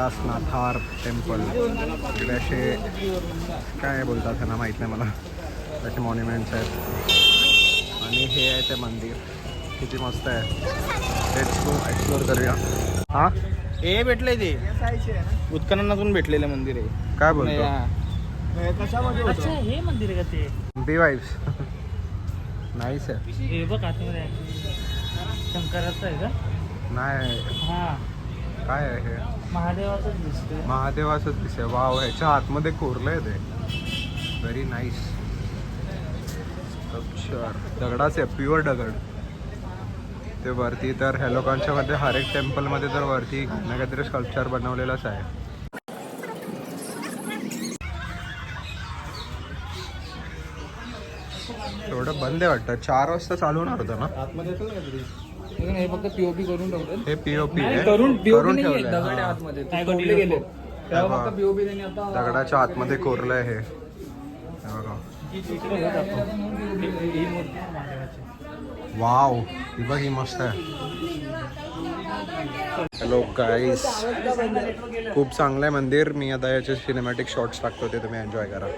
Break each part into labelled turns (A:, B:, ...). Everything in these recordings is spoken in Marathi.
A: कैलासनाथार टेम्पल. इकडे असे काय बोलतात त्यांना माहीत नाही मला, असे मॉन्युमेंट्स आहेत. आणि हे आहे ते मंदिर, किती मस्त आहे. लेट्स गो एक्सप्लोर करूया. हां
B: हे भेटलंय ते उत्खननातून भेटलेलं मंदिर आहे.
A: काय बोलतो?
C: अच्छा हे मंदिर आहे का ते?
A: बी वाईब्स नाहीच आहे.
C: हे बघ आतमध्ये शंकराचं आहे का?
A: नाही,
C: हा
A: काय आहे हे?
C: महादेवाचंच दिसतंय.
A: महादेवाचंच दिसतंय. वाव, ह्याच्या आतमध्ये कोरलंय ते. Very nice. स्कल्पचर दगडाचे, प्युअर दगड. ते वरती तर ह्या लोकांच्या मध्ये हर एक टेम्पलमध्ये तर वरती ना काहीतरी स्कल्पचर बनवलेलंच आहे. एवढं बंद आहे वाटतं. 4 वाजता चालू होणार होतं ना?
B: आतमध्ये असेल काहीतरी. हे फक्त पीओपी करून ठेवलं.
A: हे पीओपी आहे,
B: करून
A: करून
B: ठेवलंय.
A: ठेवलंय.
B: दगड
A: हां.
B: आतमध्ये ते तोडले गेले. तेव्हा फक्त पीओपी त्यांनी आता
A: दगडाच्या आतमध्ये कोरलंय हे. हे बघा.
C: ही मूर्ती आहे महादेवाची.
A: वाव, ही बघ, ही मस्त आहे. हॅलो गाईस, खूप चांगलं आहे मंदिर. मी आता याचे सिनेमॅटिक शॉट्स टाकतो, ते तुम्ही एन्जॉय करा.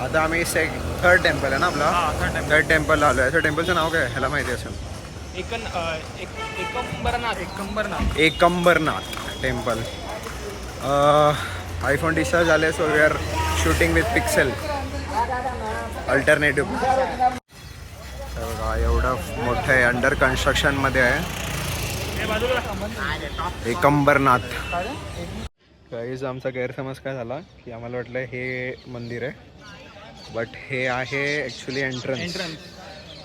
A: आता आम्ही थर्ड टेम्पल आहे ना आपला, थर्ड टेम्पल आलो आहे. टेम्पलचं नाव काय ह्याला माहिती असेल? एकंबरनाथ टेम्पल. आयफोन डिस्चार्ज झाले, so we are shooting with Pixel alternative. बघा, एवढं मोठं आहे, अंडर कन्स्ट्रक्शनमध्ये आहे एकंबरनाथ. काहीच आमचा गैरसमज काय झाला की आम्हाला वाटलं हे मंदिर आहे, बट हे आहे ॲक्च्युली एंट्रन्स.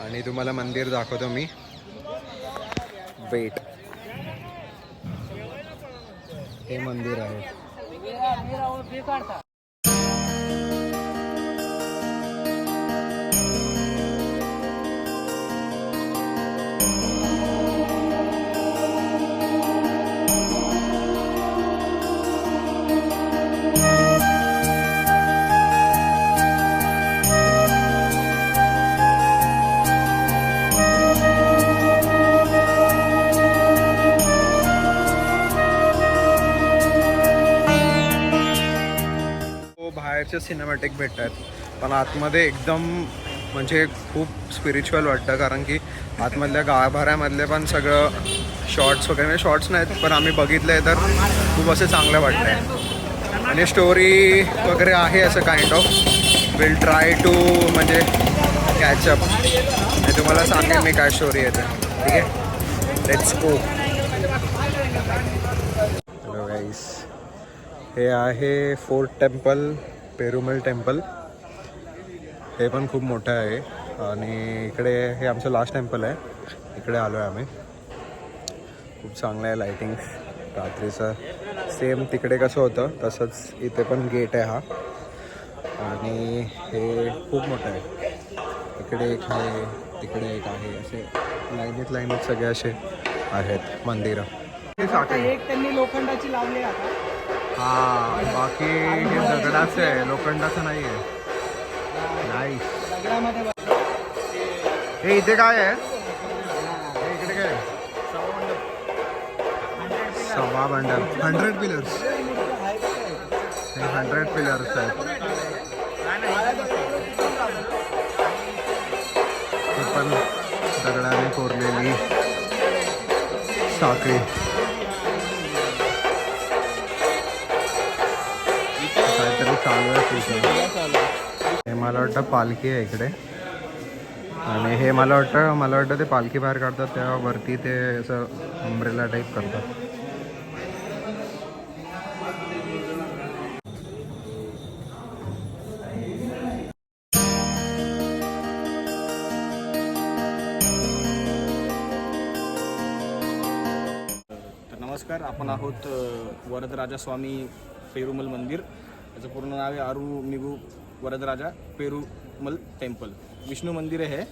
A: आणि तुम्हाला मंदिर दाखवतो मी. वेट, हे मंदिर आहे. बाहेरचे सिनेमॅटिक भेटतात, पण आतमध्ये एकदम म्हणजे खूप स्पिरिच्युअल वाटतं, कारण की आतमधल्या गाभाऱ्यामधले पण सगळं शॉर्ट्स वगैरे, म्हणजे शॉर्ट्स नाहीत पण आम्ही बघितलं आहे तर खूप असं चांगलं वाटतं आहे. आणि स्टोरी वगैरे आहे असं kind of. Will try to म्हणजे कॅचअप. मी तुम्हाला सांगेन मी काय स्टोरी आहे ते. ठीक आहे, लेट्स गो. हॅलो गाईस, हे आहे फोर्थ टेम्पल, पेरुमल टेम्पल. हे पण खूप मोठं आहे. आणि इकडे हे आमचं लास्ट टेम्पल आहे, इकडे आलो आहे आम्ही. खूप चांगलं आहे लाईटिंग रात्रीचं. सेम तिकडे कसं होतं तसंच इथे पण गेट आहे हा. आणि हे खूप मोठं आहे. इकडे एक आहे, तिकडे एक आहे, असे लाईनीत सगळे असे आहेत मंदिरं.
B: एक त्यांनी लोखंडाची लावली आता.
A: हां, बाकी हे दगडाचं आहे, लोखंडाचं नाही आहे. नाईस. हे इथे काय आहे? हे इकडे काय आहे? सव्वा मंडप. 100 पिलर्स. हे 100 पिलर्स आहेत. हे पण दगडाने कोरलेली साखळी. काहीतरी चालू आहे. हे मला वाटतं पालखी आहे इकडे. आणि हे मला वाटतं ते पालखी बाहेर काढतात तेव्हा वरती ते असं अम्ब्रेला टाईप करतात.
B: नमस्कार. आपण आहोत वरदराजा स्वामी पेरुमल मंदिर. याचं पूर्ण नाव आहे अरुमिगू वरदराजा पेरुमल टेम्पल. विष्णू मंदिर आहे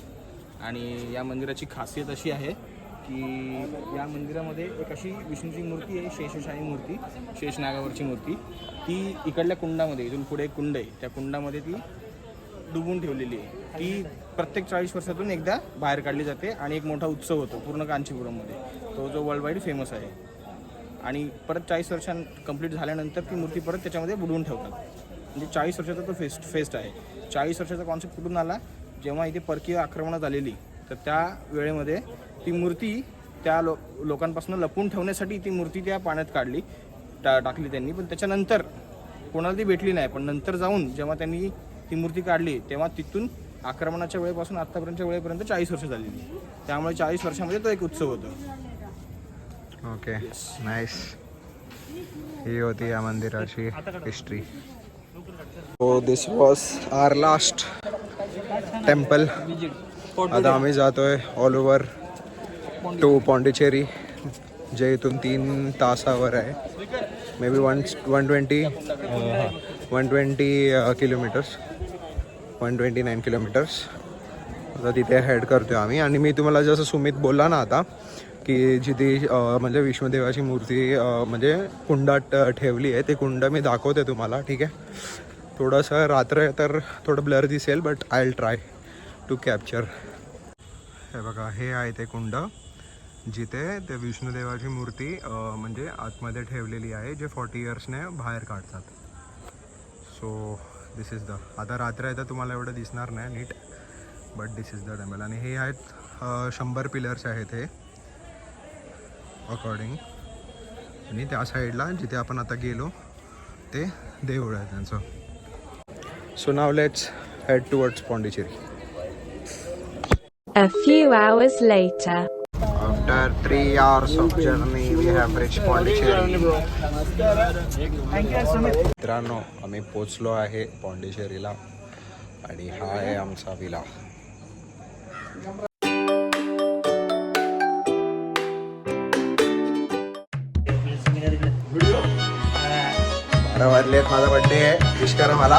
B: आणि या मंदिराची खासियत अशी आहे की या मंदिरामध्ये एक अशी विष्णूची मूर्ती आहे, शेषशाही मूर्ती, शेषनागावरची मूर्ती. ती इकडल्या कुंडामध्ये, इथून पुढे एक कुंड आहे, त्या कुंडामध्ये ती डुबून ठेवलेली आहे. ती प्रत्येक 40 वर्षातून एकदा बाहेर काढली जाते आणि एक मोठा उत्सव होतो पूर्ण कांचीपुरममध्ये. तो जो वर्ल्ड वाईड फेमस आहे. आणि परत 40 वर्षां कंप्लीट झाल्यानंतर ती मूर्ती परत त्याच्यामध्ये बुडवून ठेवतात. म्हणजे 40 वर्षाचा तो फेस्ट आहे. 40 वर्षाचा कॉन्सेप्ट कुठून आला? जेव्हा इथे परकीय आक्रमणं झालेली, तर त्या वेळेमध्ये ती मूर्ती त्या लोकांपासून लपवून ठेवण्यासाठी ती मूर्ती त्या पाण्यात काढली, टाकली त्यांनी. पण त्याच्यानंतर कोणाला ती भेटली नाही. पण नंतर जाऊन जेव्हा त्यांनी ती मूर्ती काढली, तेव्हा तिथून आक्रमणाच्या वेळेपासून आत्तापर्यंतच्या वेळेपर्यंत 40 वर्ष झालेली. त्यामुळे 40 वर्षामध्ये तो एक उत्सव होतो.
A: Okay, nice. ही होती या मंदिराची history. So this was our last temple. आता आम्ही जातोय ऑल ओव्हर टू पॉंडिचेरी, जे इथून 3 तासावर आहे. May be 120 kilometres, 129 kilometres. आता तिथे हेड करतोय आम्ही. आणि मी तुम्हाला जसं सुमित बोलला ना आता, की जिथे म्हणजे विष्णुदेवाची मूर्ती म्हणजे कुंडात ठेवली आहे, ते कुंड मी दाखवते तुम्हाला, ठीक आहे? थोडंसं रात्र आहे तर थोडं ब्लर दिसेल, but I will try to capture. हे बघा, हे आहे ते कुंड जिथे ते विष्णुदेवाची मूर्ती म्हणजे आतमध्ये ठेवलेली आहे, जे 40 इयर्सने बाहेर काढतात. सो दिस इज द, आता रात्र आहे तर तुम्हाला एवढं दिसणार नाही नीट, but this is the temple. आणि हे आहेत 100 पिलर्स आहेत हे अकॉर्डिंग. आणि त्या साईडला जिथे आपण आता गेलो ते देऊळ आहे त्यांचं. So now let's head towards Pondicherry.
D: A few hours later.
A: After 3 hours of journey, we have reached Pondicherry. मित्रांनो, आम्ही पोचलो आहे पॉंडिचेरीला आणि हा आहे आमचा विला. 12 वाजलेत. माझा बर्थडे आहे, विश करा मला.